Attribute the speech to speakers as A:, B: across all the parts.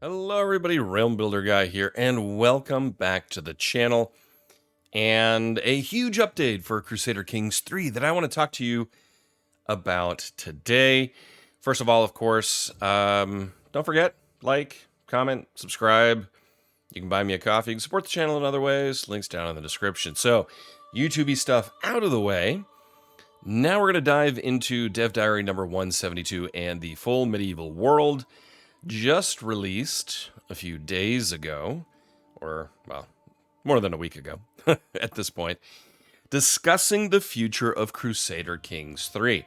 A: Hello everybody, Realm Builder Guy here, and welcome back to the channel. And a huge update for Crusader Kings 3 that I want to talk to you about today. First of all, of course, don't forget, like, comment, subscribe. You can buy me a coffee. You can support the channel in other ways. Links down in the description. So, YouTube-y stuff out of the way. Now we're going to dive into Dev Diary number 172 and the full medieval world. Just released a few days ago, or, well, more than a week ago at this point, discussing the future of Crusader Kings 3.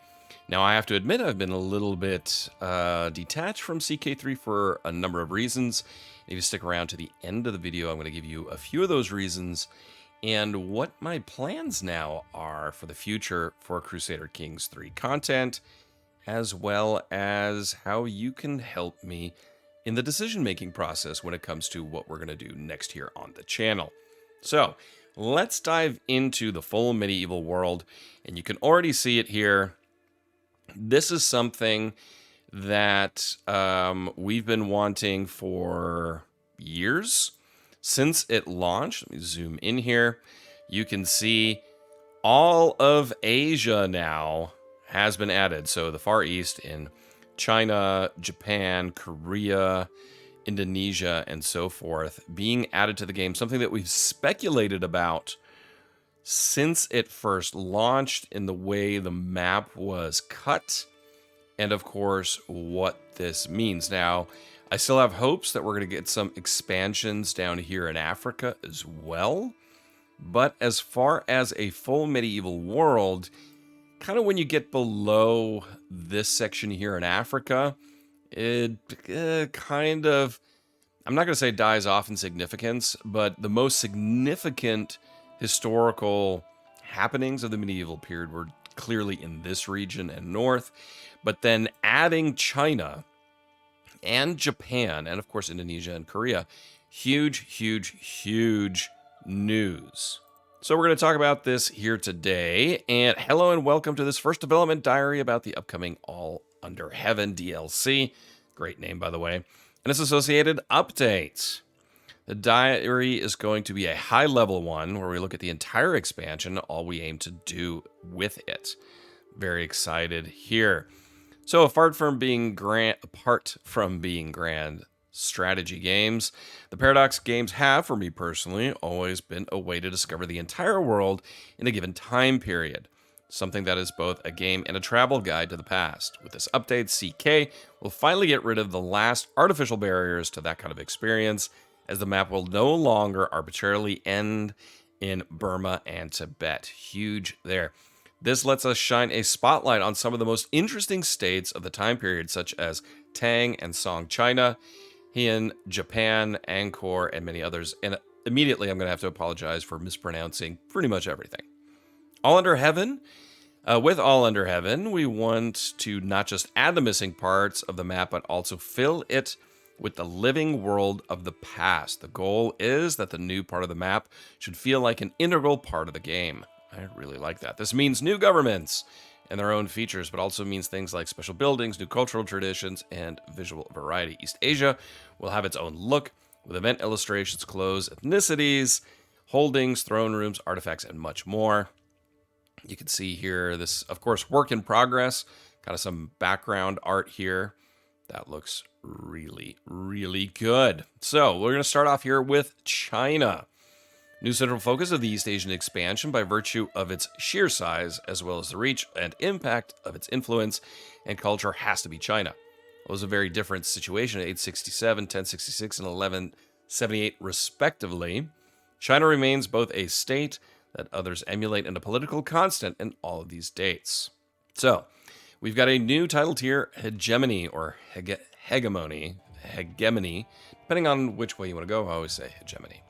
A: Now, I have to admit, I've been a little bit detached from CK3 for a number of reasons. If you stick around to the end of the video, I'm going to give you a few of those reasons and what my plans now are for the future for Crusader Kings 3 content, as well as how you can help me in the decision-making process when it comes to what we're going to do next here on the channel. So, let's dive into the full medieval world, and you can already see it here. This is something that we've been wanting for years since it launched. Let me zoom in here. You can see all of Asia now has been added. So the Far East in China, Japan, Korea, Indonesia, and so forth being added to the game. Something that we've speculated about since it first launched in the way the map was cut. And of course, what this means. Now, I still have hopes that we're going to get some expansions down here in Africa as well. But as far as a full medieval world, kind of when you get below this section here in Africa, it kind of, I'm not going to say dies off in significance, but the most significant historical happenings of the medieval period were clearly in this region and north. But then adding China and Japan, and of course Indonesia and Korea, huge, huge, huge news. So we're going to talk about this here today, and hello and welcome to this first development diary about the upcoming All Under Heaven DLC. Great name, by the way, and its associated updates. The diary is going to be a high-level one where we look at the entire expansion, all we aim to do with it. Very excited here. So apart from being grand strategy games, the Paradox games have, for me personally, always been a way to discover the entire world in a given time period. Something that is both a game and a travel guide to the past. With this update, CK will finally get rid of the last artificial barriers to that kind of experience, as the map will no longer arbitrarily end in Burma and Tibet. Huge there. This lets us shine a spotlight on some of the most interesting states of the time period, such as Tang and Song China, Heian, Japan, Angkor, and many others. And immediately I'm going to have to apologize for mispronouncing pretty much everything. All Under Heaven. With All Under Heaven, we want to not just add the missing parts of the map, but also fill it with the living world of the past. The goal is that the new part of the map should feel like an integral part of the game. I really like that. This means new governments and their own features, but also means things like special buildings, new cultural traditions, and visual variety. East Asia will have its own look, with event illustrations, clothes, ethnicities, holdings, throne rooms, artifacts, and much more. You can see here this, of course, work in progress. Kind of some background art here. That looks really, really good. So we're going to start off here with China. New central focus of the East Asian expansion by virtue of its sheer size, as well as the reach and impact of its influence and culture, has to be China. It was a very different situation at 867, 1066, and 1178 respectively. China remains both a state that others emulate and a political constant in all of these dates. So, we've got a new title tier, hegemony, or hegemony, depending on which way you want to go. I always say hegemony.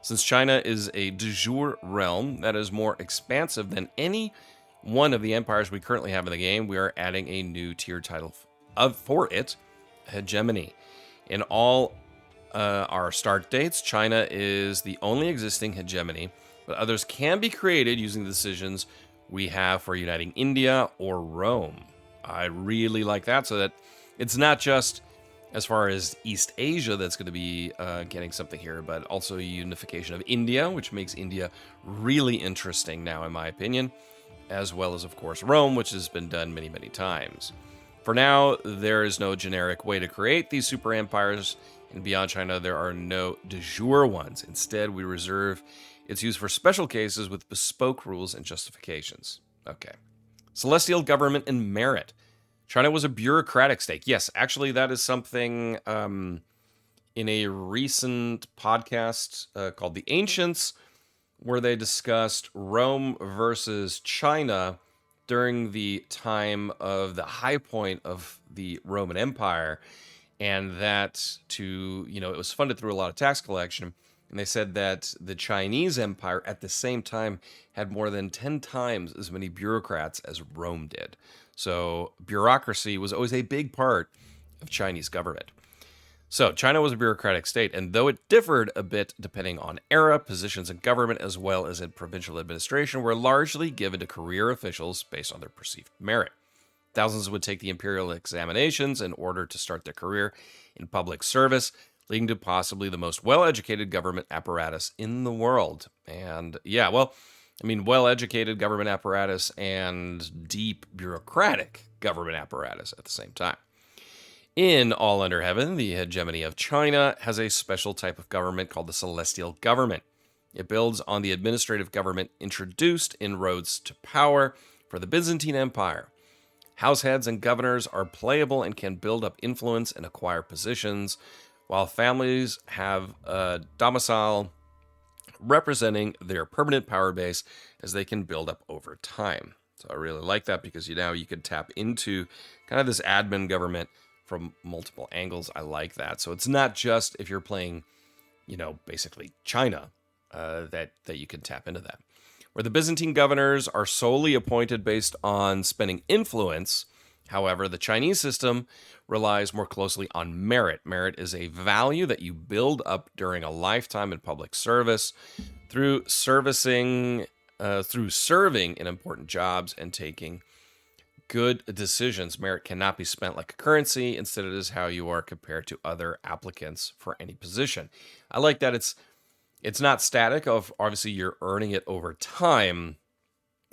A: Since China is a de jure realm that is more expansive than any one of the empires we currently have in the game, we are adding a new tier title for it, hegemony. In all our start dates, China is the only existing hegemony, but others can be created using the decisions we have for uniting India or Rome. I really like that, so that it's not just As far as East Asia, that's going to be getting something here, but also a unification of India, which makes India really interesting now, in my opinion, as well as, of course, Rome, which has been done many, many times. For now, there is no generic way to create these super empires, and beyond China, there are no de jure ones. Instead, we reserve its use for special cases with bespoke rules and justifications. Okay. Celestial government and merit. China was a bureaucratic state. Yes, actually, that is something in a recent podcast called The Ancients, where they discussed Rome versus China during the time of the high point of the Roman Empire. And that it was funded through a lot of tax collection. And they said that the Chinese Empire at the same time had more than 10 times as many bureaucrats as Rome did. So bureaucracy was always a big part of Chinese government. So China was a bureaucratic state, and though it differed a bit depending on era, positions in government as well as in provincial administration were largely given to career officials based on their perceived merit. Thousands would take the imperial examinations in order to start their career in public service, leading to possibly the most well-educated government apparatus in the world. And well-educated government apparatus and deep bureaucratic government apparatus at the same time. In All Under Heaven, the hegemony of China has a special type of government called the celestial government. It builds on the administrative government introduced in Roads to Power for the Byzantine Empire. Househeads and governors are playable and can build up influence and acquire positions, while families have a domicile representing their permanent power base as they can build up over time. So I really like that because you could tap into kind of this admin government from multiple angles. I like that. So it's not just if you're playing, basically China, that you can tap into that. Where the Byzantine governors are solely appointed based on spending influence, however, the Chinese system relies more closely on merit. Merit is a value that you build up during a lifetime in public service through serving in important jobs and taking good decisions. Merit cannot be spent like a currency. Instead, it is how you are compared to other applicants for any position. I like that it's not static. Obviously, you're earning it over time.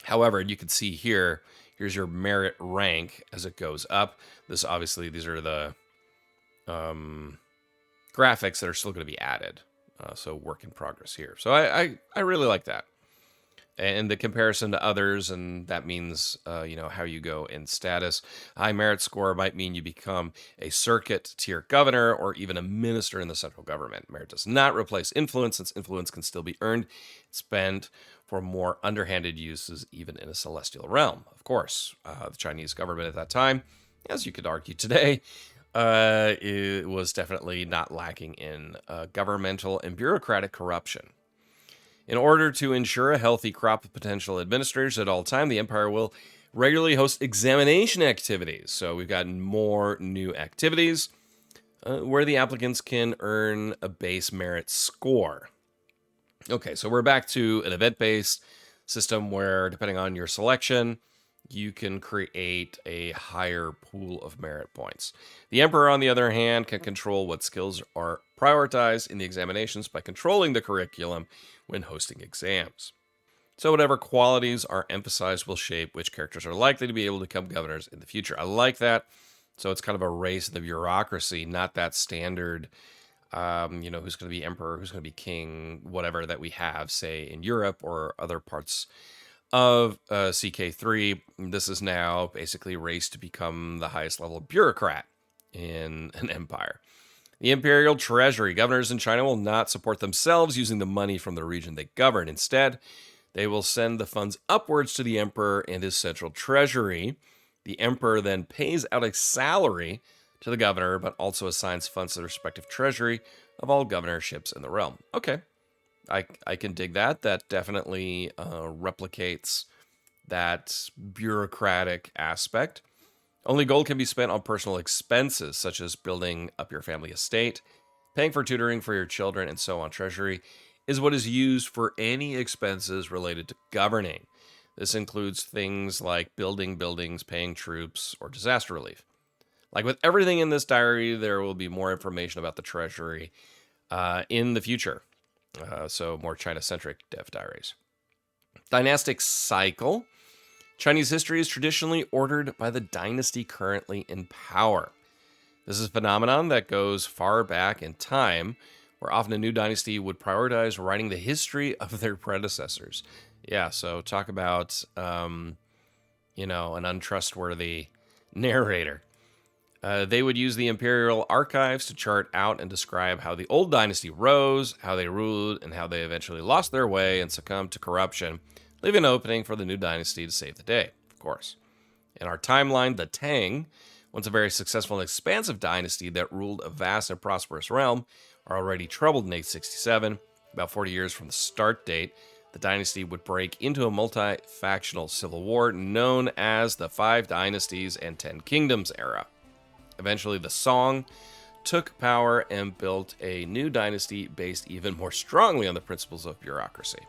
A: However, you can see here's your merit rank as it goes up. These are the graphics that are still going to be added. So work in progress here. So I really like that. And the comparison to others, and that means, how you go in status. High merit score might mean you become a circuit tier governor or even a minister in the central government. Merit does not replace influence, since influence can still be earned and spent for more underhanded uses, even in a celestial realm. Of course, the Chinese government at that time, as you could argue today, it was definitely not lacking in governmental and bureaucratic corruption. In order to ensure a healthy crop of potential administrators at all time, the empire will regularly host examination activities. So we've got more new activities where the applicants can earn a base merit score. Okay, so we're back to an event-based system where, depending on your selection, you can create a higher pool of merit points. The emperor, on the other hand, can control what skills are prioritized in the examinations by controlling the curriculum when hosting exams. So whatever qualities are emphasized will shape which characters are likely to be able to become governors in the future. I like that. So it's kind of a race in the bureaucracy, not that standard, who's going to be emperor, who's going to be king, whatever that we have, say, in Europe or other parts of CK3. This is now basically a race to become the highest level bureaucrat in an empire. The imperial treasury. Governors in China will not support themselves using the money from the region they govern. Instead, they will send the funds upwards to the emperor and his central treasury. The emperor then pays out a salary to the governor, but also assigns funds to the respective treasury of all governorships in the realm. Okay, I can dig that. That definitely replicates that bureaucratic aspect. Only gold can be spent on personal expenses, such as building up your family estate, paying for tutoring for your children, and so on. Treasury is what is used for any expenses related to governing. This includes things like building buildings, paying troops, or disaster relief. Like with everything in this diary, there will be more information about the treasury in the future. So more China-centric dev diaries. Dynastic cycle. Chinese history is traditionally ordered by the dynasty currently in power. This is a phenomenon that goes far back in time, where often a new dynasty would prioritize writing the history of their predecessors. Yeah, so talk about, an untrustworthy narrator. They would use the imperial archives to chart out and describe how the old dynasty rose, how they ruled, and how they eventually lost their way and succumbed to corruption, leaving an opening for the new dynasty to save the day, of course. In our timeline, the Tang, once a very successful and expansive dynasty that ruled a vast and prosperous realm, are already troubled in 867. About 40 years from the start date, the dynasty would break into a multi-factional civil war known as the Five Dynasties and Ten Kingdoms era. Eventually, the Song took power and built a new dynasty based even more strongly on the principles of bureaucracy.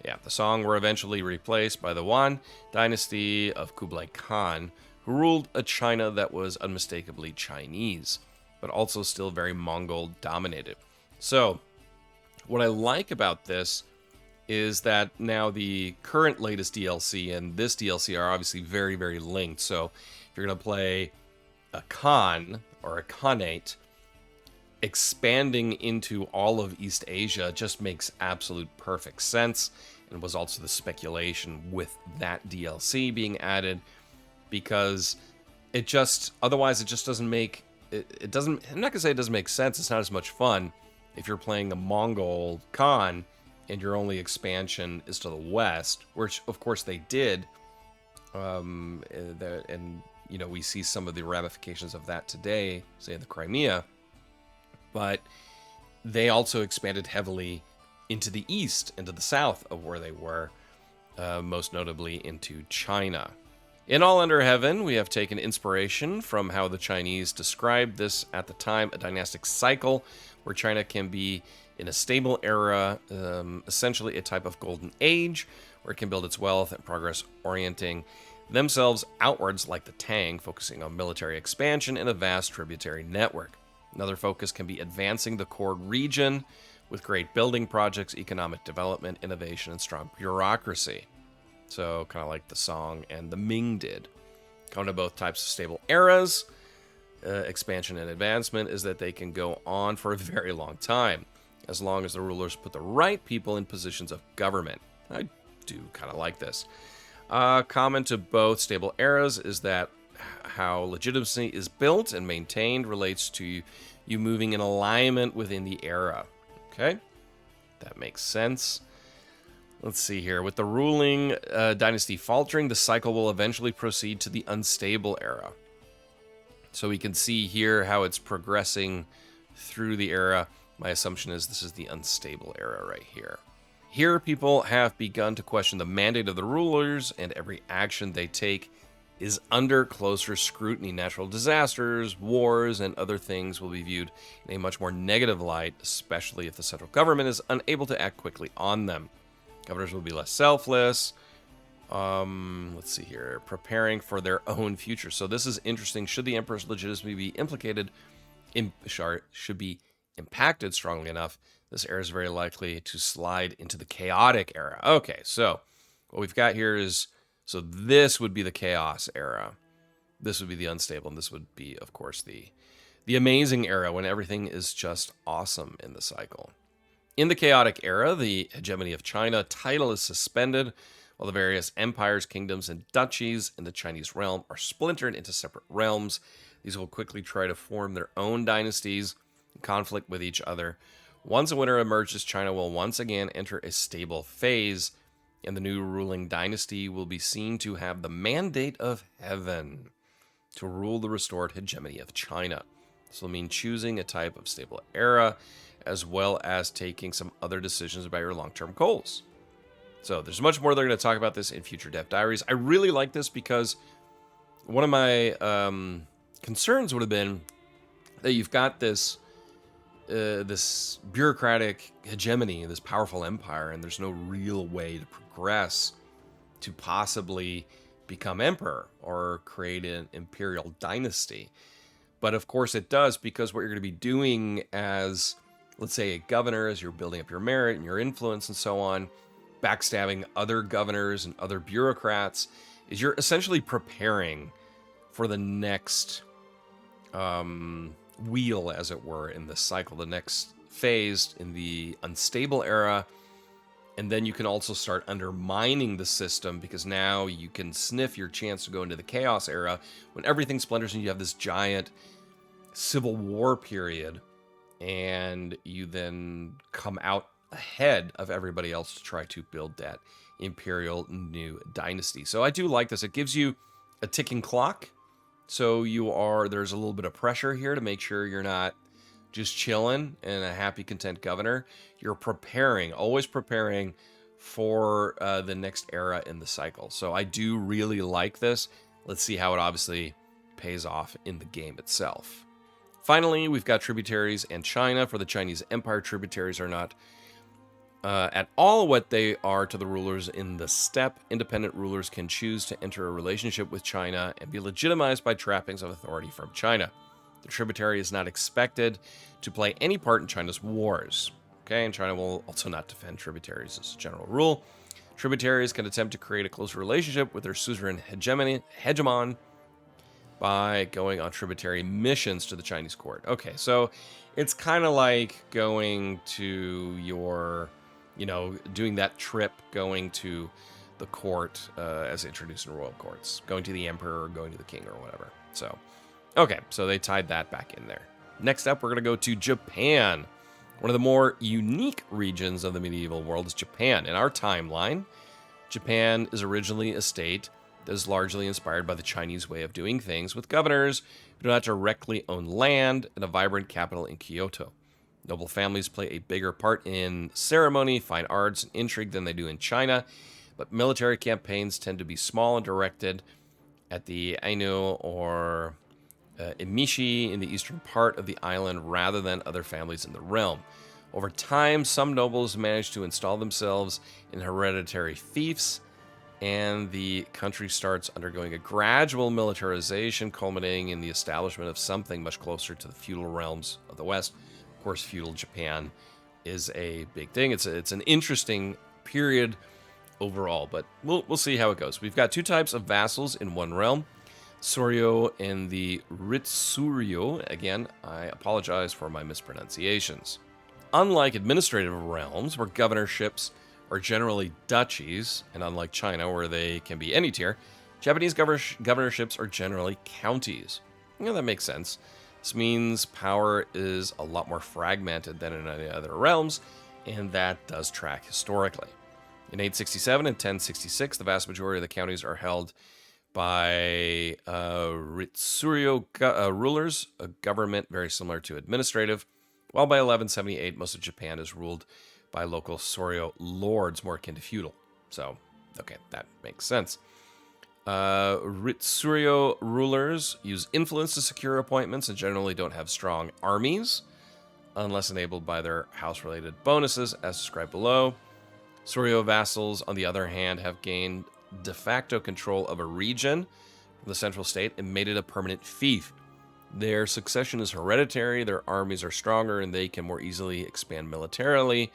A: Yeah, the Song were eventually replaced by the Yuan dynasty of Kublai Khan, who ruled a China that was unmistakably Chinese, but also still very Mongol-dominated. So, what I like about this is that now the current latest DLC and this DLC are obviously very, very linked. So, if you're going to play a Khan or a Khanate, expanding into all of East Asia just makes absolute perfect sense, and was also the speculation with that DLC being added, because it just doesn't make it doesn't. I'm not gonna say it doesn't make sense. It's not as much fun if you're playing a Mongol Khan and your only expansion is to the west, which of course they did, and we see some of the ramifications of that today, say in the Crimea. But they also expanded heavily into the east, into the south of where they were, most notably into China. In All Under Heaven, we have taken inspiration from how the Chinese described this at the time, a dynastic cycle where China can be in a stable era, essentially a type of golden age, where it can build its wealth and progress, orienting themselves outwards like the Tang, focusing on military expansion and a vast tributary network. Another focus can be advancing the core region with great building projects, economic development, innovation, and strong bureaucracy. So kind of like the Song and the Ming did. Common to both types of stable eras, expansion and advancement, is that they can go on for a very long time, as long as the rulers put the right people in positions of government. I do kind of like this. Common to both stable eras is that how legitimacy is built and maintained relates to you moving in alignment within the era. Okay? That makes sense. Let's see here. With the ruling dynasty faltering, the cycle will eventually proceed to the unstable era. So we can see here how it's progressing through the era. My assumption is this is the unstable era right here. Here, people have begun to question the mandate of the rulers, and every action they take is under closer scrutiny. Natural disasters, wars, and other things will be viewed in a much more negative light, especially if the central government is unable to act quickly on them. Governors will be less selfless. Let's see here. Preparing for their own future. So this is interesting. Should the emperor's legitimacy be should be impacted strongly enough, this era is very likely to slide into the chaotic era. Okay, so what we've got here is, so this would be the chaos era. This would be the unstable, and this would be, of course, the amazing era when everything is just awesome in the cycle. In the chaotic era, the hegemony of China title is suspended, while the various empires, kingdoms, and duchies in the Chinese realm are splintered into separate realms. These will quickly try to form their own dynasties in conflict with each other. Once a winner emerges, China will once again enter a stable phase, and the new ruling dynasty will be seen to have the mandate of heaven to rule the restored hegemony of China. This will mean choosing a type of stable era, as well as taking some other decisions about your long-term goals. So there's much more they're going to talk about this in future Dev Diaries. I really like this because one of my concerns would have been that you've got this bureaucratic hegemony, this powerful empire, and there's no real way to progress to possibly become emperor or create an imperial dynasty. But of course it does, because what you're going to be doing as, let's say, a governor, as you're building up your merit and your influence and so on, backstabbing other governors and other bureaucrats, is you're essentially preparing for the next wheel, as it were, in this cycle, the next phase in the unstable era. And then you can also start undermining the system, because now you can sniff your chance to go into the chaos era when everything splinters and you have this giant civil war period, and you then come out ahead of everybody else to try to build that imperial new dynasty. So I do like this. It gives you a ticking clock. So there's a little bit of pressure here to make sure you're not just chilling and a happy, content governor. You're preparing, always preparing for the next era in the cycle. So I do really like this. Let's see how it obviously pays off in the game itself. Finally, we've got tributaries and China. For the Chinese Empire, tributaries are not at all what they are to the rulers in the steppe. Independent rulers can choose to enter a relationship with China and be legitimized by trappings of authority from China. The tributary is not expected to play any part in China's wars. Okay, and China will also not defend tributaries as a general rule. Tributaries can attempt to create a close relationship with their suzerain hegemon by going on tributary missions to the Chinese court. Okay, so it's kind of like going to your, doing that trip, going to the court as introduced in royal courts, going to the emperor or going to the king or whatever. So, okay, so they tied that back in there. Next up, we're going to go to Japan. One of the more unique regions of the medieval world is Japan. In our timeline, Japan is originally a state that is largely inspired by the Chinese way of doing things, with governors who do not directly own land and a vibrant capital in Kyoto. Noble families play a bigger part in ceremony, fine arts, and intrigue than they do in China, but military campaigns tend to be small and directed at the Ainu or Emishi in the eastern part of the island rather than other families in the realm. Over time, some nobles manage to install themselves in hereditary fiefs, and the country starts undergoing a gradual militarization, culminating in the establishment of something much closer to the feudal realms of the West. Of course, feudal Japan is a big thing. It's an interesting period overall, but we'll see how it goes. We've got two types of vassals in one realm, Soryo and the Ritsuryo. Again, I apologize for my mispronunciations. Unlike administrative realms, where governorships are generally duchies, and unlike China, where they can be any tier, Japanese governorships are generally counties. That makes sense. This means power is a lot more fragmented than in any other realms, and that does track historically. In 867 and 1066, the vast majority of the counties are held by Ritsuryo rulers, a government very similar to administrative, while by 1178, most of Japan is ruled by local Soryo lords, more akin to feudal. So, okay, that makes sense. Ritsuryo rulers use influence to secure appointments and generally don't have strong armies, unless enabled by their house-related bonuses, as described below. Soryo vassals, on the other hand, have gained de facto control of a region from the central state and made it a permanent fief. Their succession is hereditary, their armies are stronger, and they can more easily expand militarily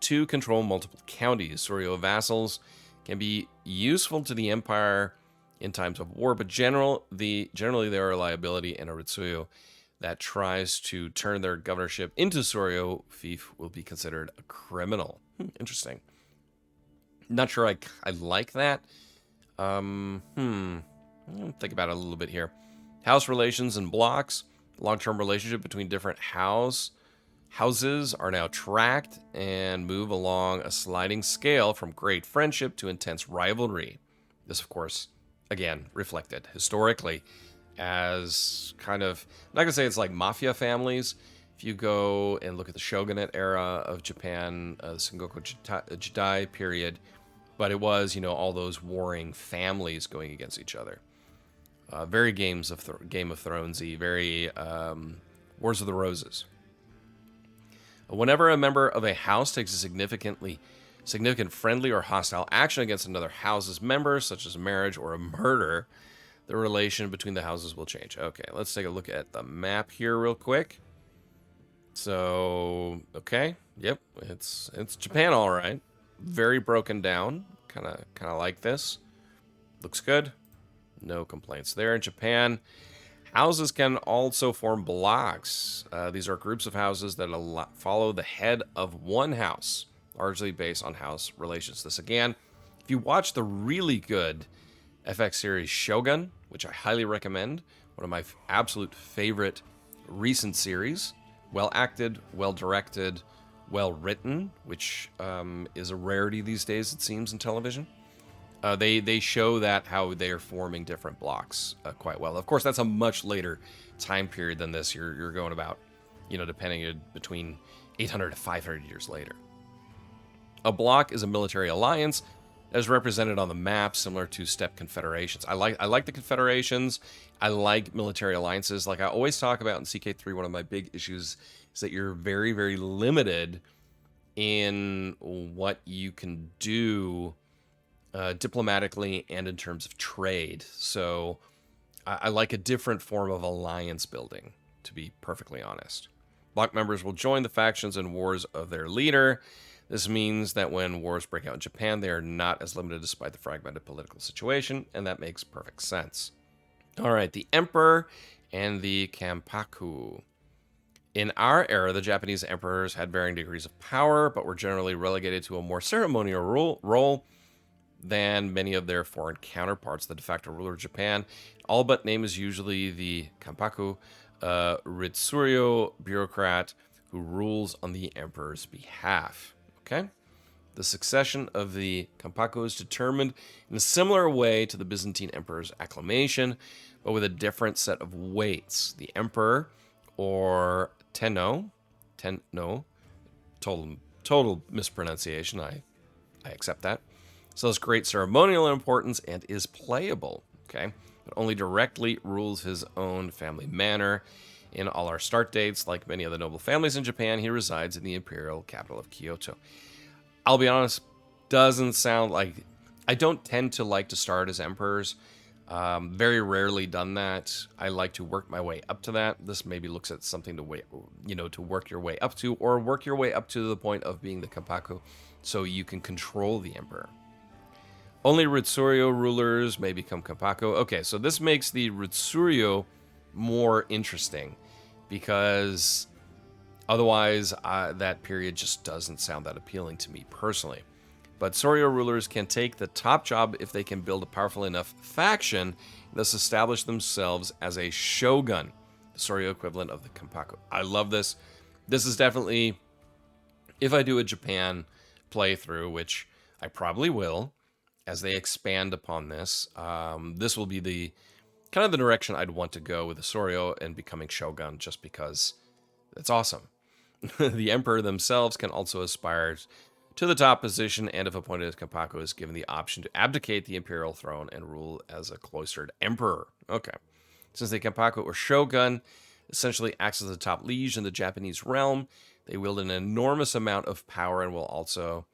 A: to control multiple counties. Soryo vassals can be useful to the empire in times of war, but generally they are a liability, and a Ritsuryo that tries to turn their governorship into Soryo fief will be considered a criminal. Interesting. Not sure I like that. Think about it a little bit here. House relations and blocks. Long-term relationship between different houses are now tracked and move along a sliding scale from great friendship to intense rivalry. This, of course, again, reflected historically as kind of, I'm not going to say it's like mafia families. If you go and look at the shogunate era of Japan, the Sengoku Jidai period, but it was, all those warring families going against each other. Very Game of Thrones-y, very Wars of the Roses. Whenever a member of a house takes a significant friendly or hostile action against another house's member, such as marriage or a murder, the relation between the houses will change. Okay, let's take a look at the map here real quick. So, okay, yep, it's Japan, all right. Very broken down. Kind of like this. Looks good. No complaints there. In Japan, houses can also form blocks. These are groups of houses that follow the head of one house, largely based on house relations. This again, if you watch the really good FX series Shogun, which I highly recommend, one of my absolute favorite recent series, well acted, well directed, well written, which is a rarity these days, it seems, in television. They show that how they are forming different blocks quite well. Of course, that's a much later time period than this. You're going about, depending between 800 to 500 years later. A bloc is a military alliance as represented on the map, similar to steppe confederations. I like the confederations. I like military alliances. Like I always talk about in CK3, one of my big issues is that you're very, very limited in what you can do diplomatically and in terms of trade. So I like a different form of alliance building, to be perfectly honest. Bloc members will join the factions and wars of their leader. This means that when wars break out in Japan, they are not as limited despite the fragmented political situation, and that makes perfect sense. All right, the Emperor and the Kampaku. In our era, the Japanese emperors had varying degrees of power, but were generally relegated to a more ceremonial role than many of their foreign counterparts. The de facto ruler of Japan, all but name, is usually the Kampaku, Ritsuryo bureaucrat who rules on the emperor's behalf. Okay? The succession of the Kampaku is determined in a similar way to the Byzantine emperor's acclamation, but with a different set of weights. The emperor, or Tenno, total mispronunciation, I accept that, so has great ceremonial importance and is playable, okay? But only directly rules his own family manor. In all our start dates, like many of the noble families in Japan, he resides in the imperial capital of Kyoto. I'll be honest, doesn't sound like... I don't tend to like to start as emperors. Very rarely done that. I like to work my way up to that. This maybe looks at something to work your way up to, or work your way up to the point of being the Kampaku, so you can control the emperor. Only Ritsuryo rulers may become Kampaku. Okay, so this makes the Ritsuryo more interesting, because otherwise that period just doesn't sound that appealing to me personally. But Soryo rulers can take the top job if they can build a powerful enough faction, thus establish themselves as a shogun, the Soryo equivalent of the Kampaku. I love this. This is definitely, if I do a Japan playthrough, which I probably will, as they expand upon this, this will be the kind of the direction I'd want to go with the Soryo and becoming shogun, just because it's awesome. The emperor themselves can also aspire to the top position, and if appointed as Kampaku, is given the option to abdicate the imperial throne and rule as a cloistered emperor. Okay. Since the Kampaku, or shogun, essentially acts as the top liege in the Japanese realm, they wield an enormous amount of power and will also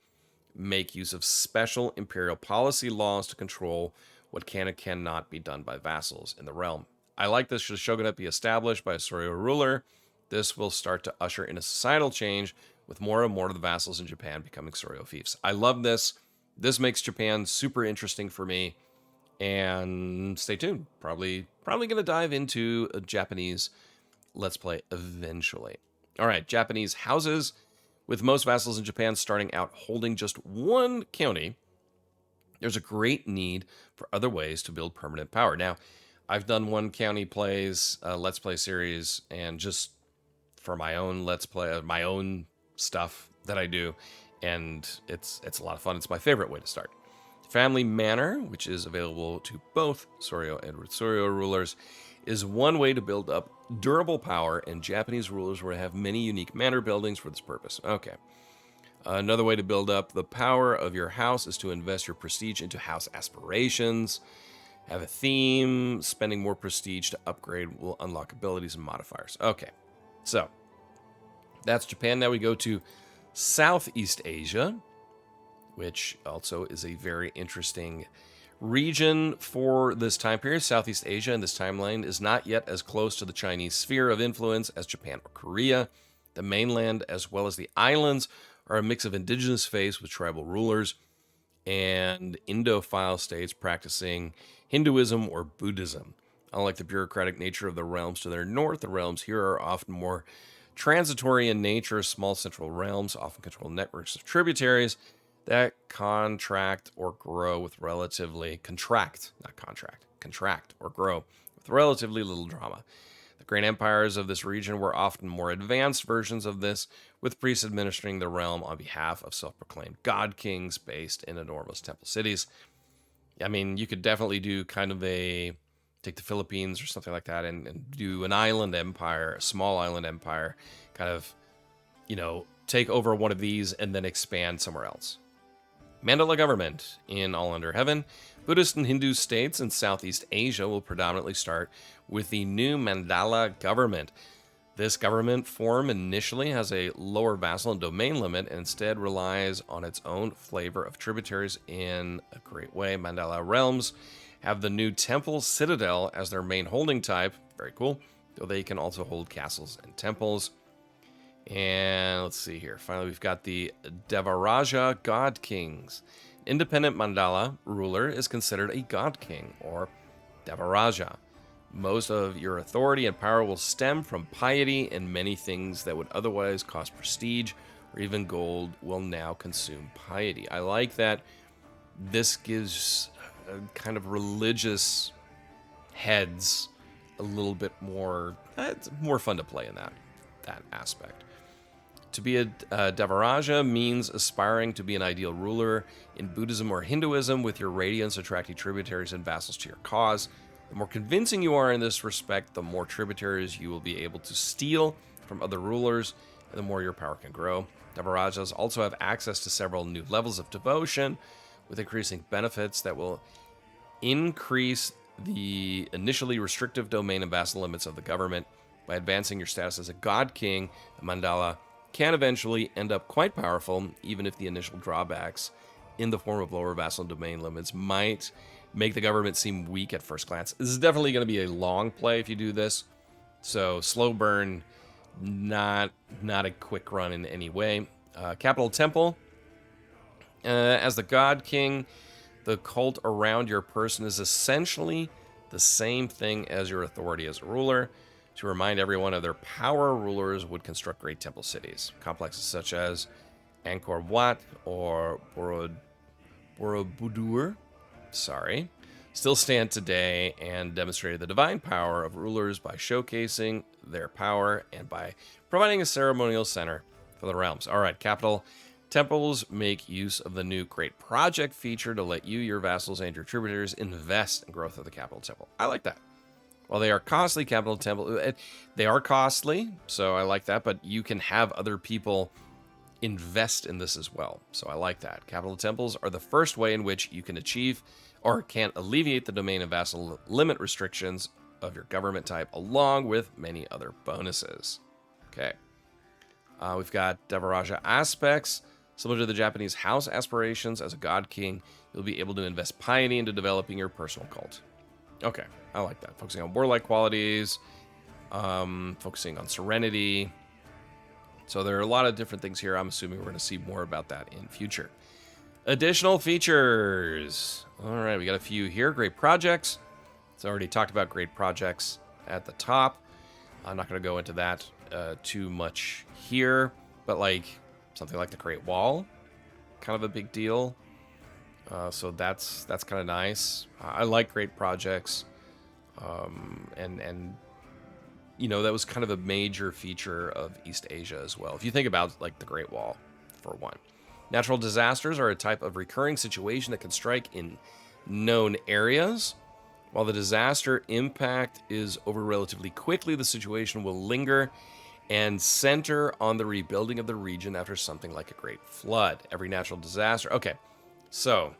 A: make use of special imperial policy laws to control what can and cannot be done by vassals in the realm. I like this. Should a shogunate be established by a Soryo ruler, this will start to usher in a societal change, with more and more of the vassals in Japan becoming Soryo fiefs. I love this. This makes Japan super interesting for me. And stay tuned. Probably going to dive into a Japanese Let's Play eventually. All right, Japanese houses. With most vassals in Japan starting out holding just one county, there's a great need for other ways to build permanent power. Now, I've done one county plays, Let's Play series, and just for my own Let's Play, my own stuff that I do, and it's a lot of fun. It's my favorite way to start. Family Manor, which is available to both Soryo and Ritsuryo rulers, is one way to build up durable power, and Japanese rulers will have many unique manor buildings for this purpose. Okay. Another way to build up the power of your house is to invest your prestige into house aspirations. Have a theme. Spending more prestige to upgrade will unlock abilities and modifiers. Okay. So, that's Japan. Now we go to Southeast Asia, which also is a very interesting Region for this time period, Southeast Asia in this timeline, is not yet as close to the Chinese sphere of influence as Japan or Korea. The mainland, as well as the islands, are a mix of indigenous faiths with tribal rulers and Indophile states practicing Hinduism or Buddhism. Unlike the bureaucratic nature of the realms to their north, the realms here are often more transitory in nature. Small central realms often control networks of tributaries that contract or grow with relatively contract or grow with relatively little drama. The great empires of this region were often more advanced versions of this, with priests administering the realm on behalf of self-proclaimed god kings based in enormous temple cities. I mean, you could definitely do kind of take the Philippines or something like that and do an island empire, a small island empire, kind of, take over one of these and then expand somewhere else. Mandala government in All Under Heaven. Buddhist and Hindu states in Southeast Asia will predominantly start with the new Mandala government. This government form initially has a lower vassal and domain limit and instead relies on its own flavor of tributaries in a great way. Mandala realms have the new temple citadel as their main holding type. Very cool. Though they can also hold castles and temples. And let's see here. Finally, we've got the Devaraja God Kings. Independent Mandala ruler is considered a God King, or Devaraja. Most of your authority and power will stem from piety, and many things that would otherwise cost prestige or even gold will now consume piety. I like that this gives kind of religious heads a little bit more, it's more fun to play in that aspect. To be a Devaraja means aspiring to be an ideal ruler in Buddhism or Hinduism, with your radiance attracting tributaries and vassals to your cause. The more convincing you are in this respect, the more tributaries you will be able to steal from other rulers, and the more your power can grow. Devarajas also have access to several new levels of devotion, with increasing benefits that will increase the initially restrictive domain and vassal limits of the government. By advancing your status as a god king, a mandala can eventually end up quite powerful, even if the initial drawbacks in the form of lower vassal domain limits might make the government seem weak at first glance. This is definitely going to be a long play if you do this, so slow burn, not a quick run in any way. Capital Temple. As the God King, the cult around your person is essentially the same thing as your authority as a ruler. To remind everyone of their power, rulers would construct great temple cities. Complexes such as Angkor Wat or Borobudur, still stand today and demonstrated the divine power of rulers by showcasing their power and by providing a ceremonial center for the realms. All right, capital temples make use of the new Great Project feature to let you, your vassals, and your tributaries invest in growth of the capital temple. I like that. While they are costly, capital temple, they are costly, so I like that, but you can have other people invest in this as well, so I like that. Capital temples are the first way in which you can achieve or can alleviate the domain and vassal limit restrictions of your government type, along with many other bonuses. Okay. We've got Devaraja aspects. Similar to the Japanese house aspirations, as a god king, you'll be able to invest piety into developing your personal cult. Okay, I like that. Focusing on warlike qualities, focusing on serenity. So there are a lot of different things here. I'm assuming we're going to see more about that in future. Additional features. All right, we got a few here. Great projects. So I already talked about great projects at the top. I'm not going to go into that too much here, but like something like the Great Wall, kind of a big deal. So that's kind of nice. I like great projects, and that was kind of a major feature of East Asia as well. If you think about like the Great Wall, for one. Natural disasters are a type of recurring situation that can strike in known areas. While the disaster impact is over relatively quickly, the situation will linger and center on the rebuilding of the region after something like a great flood. Every natural disaster. Okay, so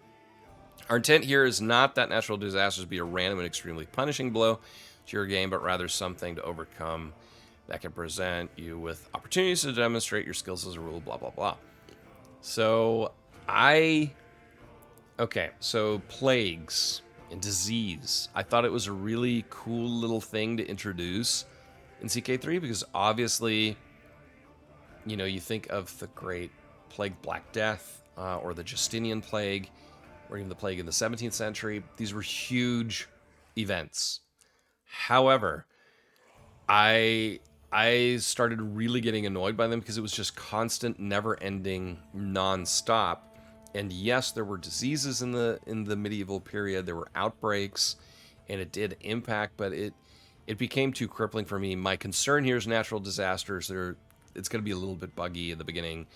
A: our intent here is not that natural disasters be a random and extremely punishing blow to your game, but rather something to overcome that can present you with opportunities to demonstrate your skills as a rule, blah, blah, blah. So I Okay, so plagues and disease. I thought it was a really cool little thing to introduce in CK3 because obviously, you think of the Great Plague Black Death or the Justinian Plague or even the plague in the 17th century. These were huge events. However, I I started really getting annoyed by them because it was just constant, never-ending, non-stop. And yes, there were diseases in the medieval period. There were outbreaks, and it did impact, but it became too crippling for me. My concern here is natural disasters. It's going to be a little bit buggy in the beginning.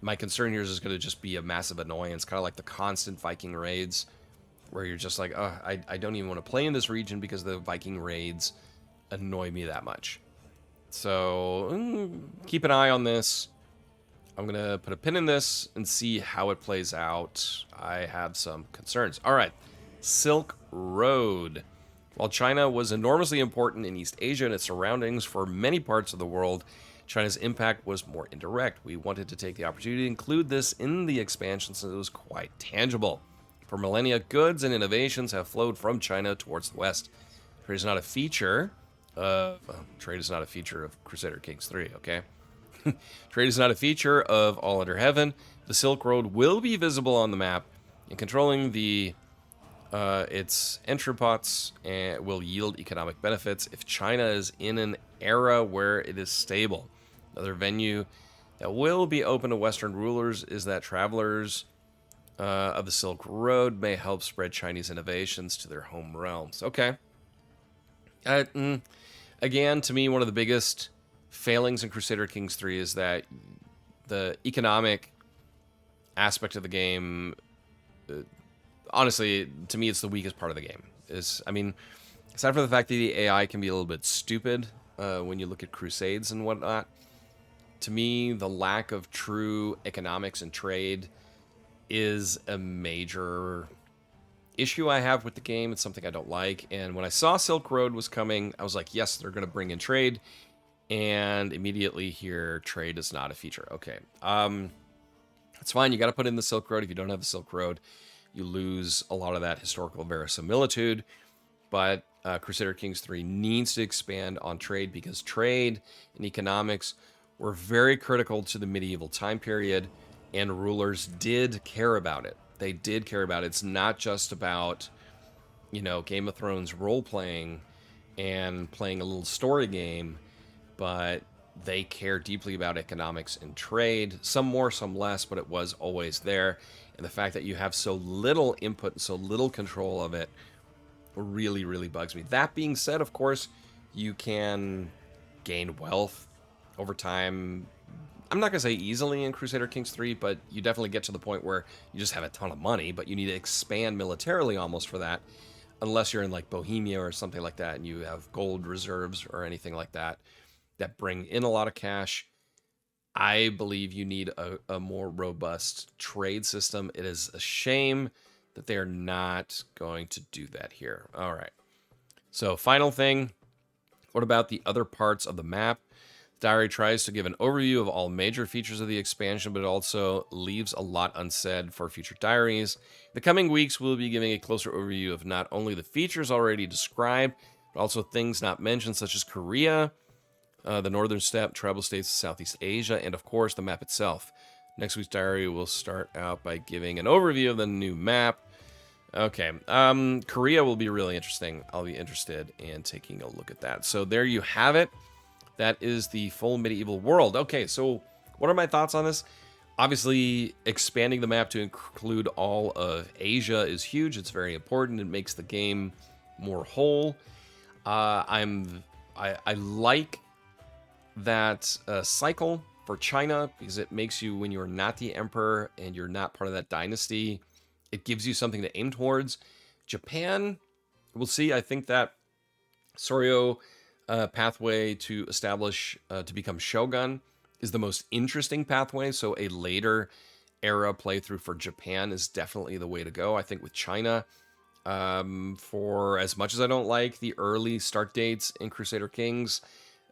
A: My concern here is going to just be a massive annoyance, kind of like the constant Viking raids, where you're just like, oh, I don't even want to play in this region because the Viking raids annoy me that much. So keep an eye on this. I'm going to put a pin in this and see how it plays out. I have some concerns. All right, Silk Road. While China was enormously important in East Asia and its surroundings for many parts of the world, China's impact was more indirect. We wanted to take the opportunity to include this in the expansion since it was quite tangible. For millennia, goods and innovations have flowed from China towards the West. Trade is not a feature of Crusader Kings 3, okay? Trade is not a feature of All Under Heaven. The Silk Road will be visible on the map, and controlling its entrepots will yield economic benefits if China is in an era where it is stable. Another venue that will be open to Western rulers is that travelers of the Silk Road may help spread Chinese innovations to their home realms. Okay. Uh, mm, Again, to me, one of the biggest failings in Crusader Kings 3 is that the economic aspect of the game, honestly, to me, it's the weakest part of the game. Aside from the fact that the AI can be a little bit stupid when you look at Crusades and whatnot, to me, the lack of true economics and trade is a major issue I have with the game. It's something I don't like. And when I saw Silk Road was coming, I was like, yes, they're going to bring in trade. And immediately here, trade is not a feature. Okay. It's fine. You got to put in the Silk Road. If you don't have the Silk Road, you lose a lot of that historical verisimilitude. But Crusader Kings 3 needs to expand on trade because trade and economics were very critical to the medieval time period, and rulers did care about it. They did care about it. It's not just about, Game of Thrones role playing and playing a little story game, but they care deeply about economics and trade. Some more, some less, but it was always there. And the fact that you have so little input and so little control of it really, really bugs me. That being said, of course, you can gain wealth over time. I'm not going to say easily in Crusader Kings 3, but you definitely get to the point where you just have a ton of money, but you need to expand militarily almost for that, unless you're in like Bohemia or something like that and you have gold reserves or anything like that that bring in a lot of cash. I believe you need a more robust trade system. It is a shame that they are not going to do that here. All right. So final thing, what about the other parts of the map? Diary tries to give an overview of all major features of the expansion, but it also leaves a lot unsaid for future diaries. The coming weeks, we'll be giving a closer overview of not only the features already described, but also things not mentioned, such as Korea, the Northern Steppe, tribal states of Southeast Asia, and of course, the map itself. Next week's diary will start out by giving an overview of the new map. Okay, Korea will be really interesting. I'll be interested in taking a look at that. So there you have it. That is the full medieval world. Okay, so what are my thoughts on this? Obviously, expanding the map to include all of Asia is huge. It's very important. It makes the game more whole. I like that cycle for China because it makes you, when you're not the emperor and you're not part of that dynasty, it gives you something to aim towards. Japan, we'll see. I think that Soryo pathway to establish, to become shogun is the most interesting pathway. So a later era playthrough for Japan is definitely the way to go. I think with China, for as much as I don't like the early start dates in Crusader Kings,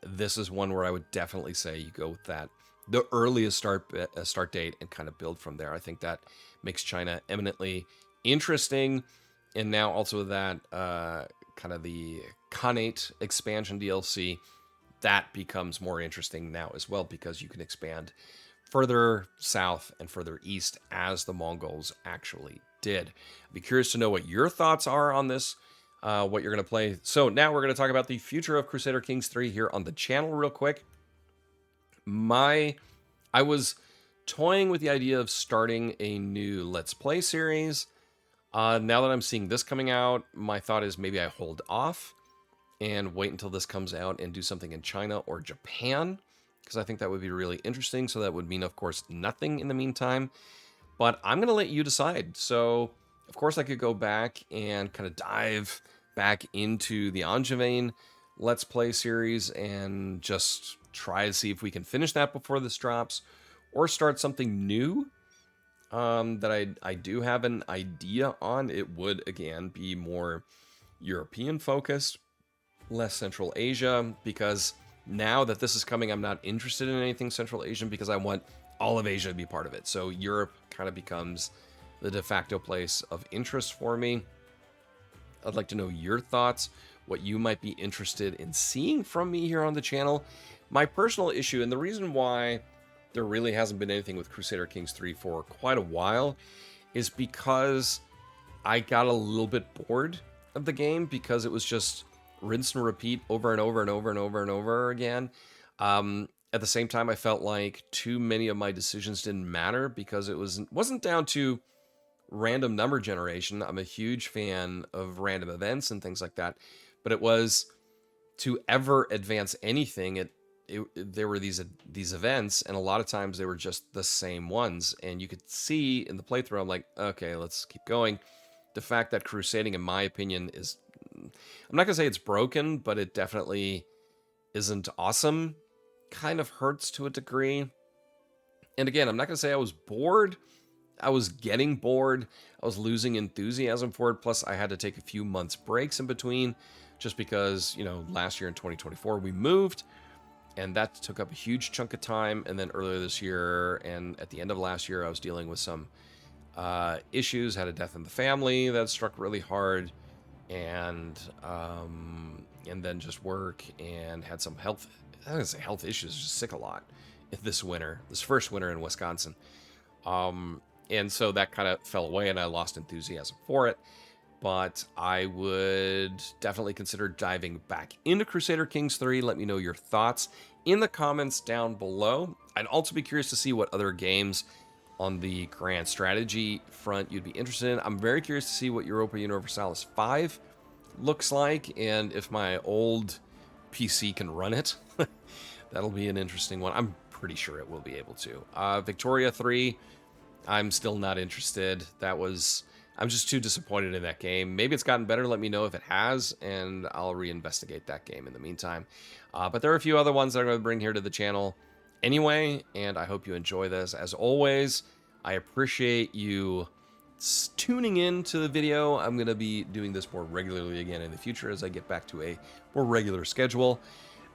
A: this is one where I would definitely say you go with that, the earliest start date, and kind of build from there. I think that makes China eminently interesting. And now also that kind of the Khanate expansion DLC, that becomes more interesting now as well, because you can expand further south and further east as the Mongols actually did. I'd be curious to know what your thoughts are on this, what you're going to play. So now we're going to talk about the future of Crusader Kings 3 here on the channel real quick. I was toying with the idea of starting a new Let's Play series. Now that I'm seeing this coming out, my thought is maybe I hold off and wait until this comes out and do something in China or Japan, because I think that would be really interesting. So that would mean, of course, nothing in the meantime. But I'm going to let you decide. So, of course, I could go back and kind of dive back into the Angevin Let's Play series and just try to see if we can finish that before this drops, or start something new that I do have an idea on. It would, again, be more European focused, less Central Asia, because now that this is coming, I'm not interested in anything Central Asian, because I want all of Asia to be part of it. So Europe kind of becomes the de facto place of interest for me. I'd like to know your thoughts, what you might be interested in seeing from me here on the channel. My personal issue, and the reason why there really hasn't been anything with Crusader Kings 3 for quite a while, is because I got a little bit bored of the game, because it was just rinse and repeat over and over and over and over and over again. At the same time, I felt like too many of my decisions didn't matter, because it wasn't down to random number generation. I'm a huge fan of random events and things like that, but it was to ever advance anything. There were these events, and a lot of times they were just the same ones, and you could see in the playthrough, I'm like, okay, let's keep going. The fact that crusading, in my opinion, is, I'm not gonna say it's broken, but it definitely isn't awesome. Kind of hurts to a degree. And again, I'm not gonna say I was bored. I was getting bored. I was losing enthusiasm for it. Plus, I had to take a few months breaks in between, just because, you know, last year in 2024 we moved, and that took up a huge chunk of time. And then earlier this year and at the end of last year, I was dealing with some issues. Had a death in the family that struck really hard, and then just work, and had some health. I don't say health issues. Just sick a lot this first winter in Wisconsin. And so that kind of fell away, and I lost enthusiasm for it. But I would definitely consider diving back into Crusader Kings 3. Let me know your thoughts in the comments down below. I'd also be curious to see what other games on the grand strategy front you'd be interested in. I'm very curious to see what Europa Universalis 5 looks like, and if my old PC can run it. That'll be an interesting one. I'm pretty sure it will be able to. Victoria 3, I'm still not interested. I'm just too disappointed in that game. Maybe it's gotten better. Let me know if it has, and I'll reinvestigate that game in the meantime. But there are a few other ones that I'm going to bring here to the channel anyway, and I hope you enjoy this. As always, I appreciate you tuning in to the video. I'm going to be doing this more regularly again in the future as I get back to a more regular schedule.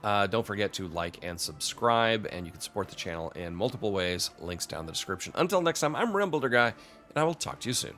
A: Don't forget to like and subscribe, and you can support the channel in multiple ways. Links down in the description. Until next time, I'm Realm Builder Guy, and I will talk to you soon.